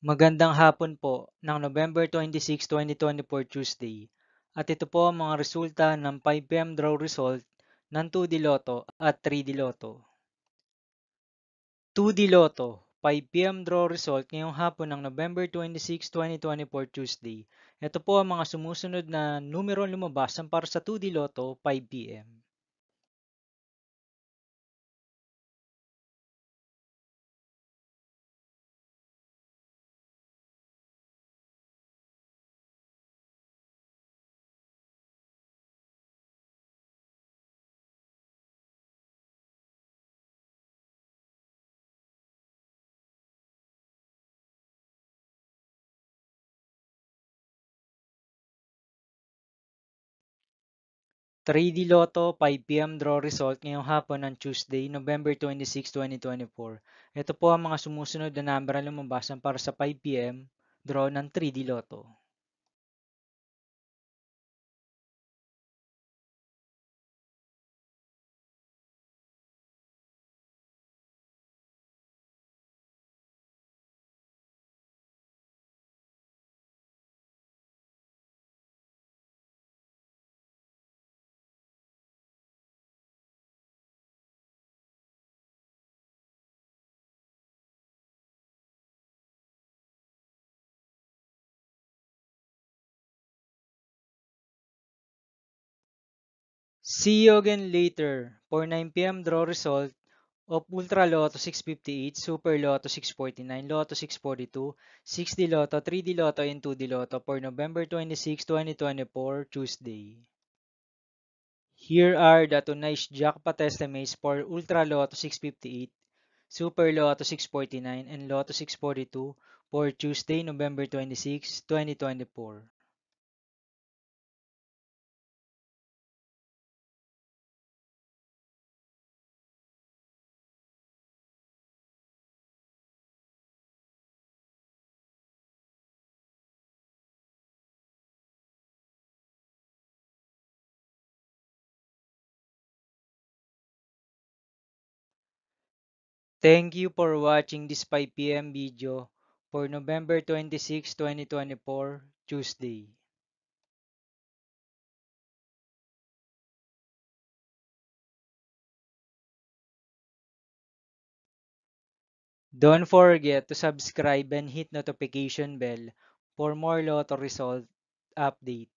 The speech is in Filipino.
Magandang hapon po ng November 26, 2024 Tuesday. At ito po ang mga resulta ng 5 PM draw result ng 2D Lotto at 3D Lotto. 2D Lotto, 5 PM draw result ngayong hapon ng November 26, 2024 Tuesday. Ito po ang mga sumusunod na numero lumabas para sa 2D Lotto 5 PM. 3D Lotto 5 PM draw result ngayong hapon ng Tuesday, November 26, 2024. Ito po ang mga sumusunod na number na lumabas para sa 5 PM draw ng 3D Lotto. 'See you again later' for 9 PM draw result of Ultra Lotto 658, Super Lotto 649, Lotto 642, 6D Lotto, 3D Lotto, and 2D Lotto for November 26, 2024 Tuesday. Here are the tonight's jackpot estimates for Ultra Lotto 658, Super Lotto 649, and Lotto 642 for Tuesday, November 26, 2024. Thank you for watching this 5 PM video for November 26, 2024, Tuesday. Don't forget to subscribe and hit notification bell for more Lotto result update.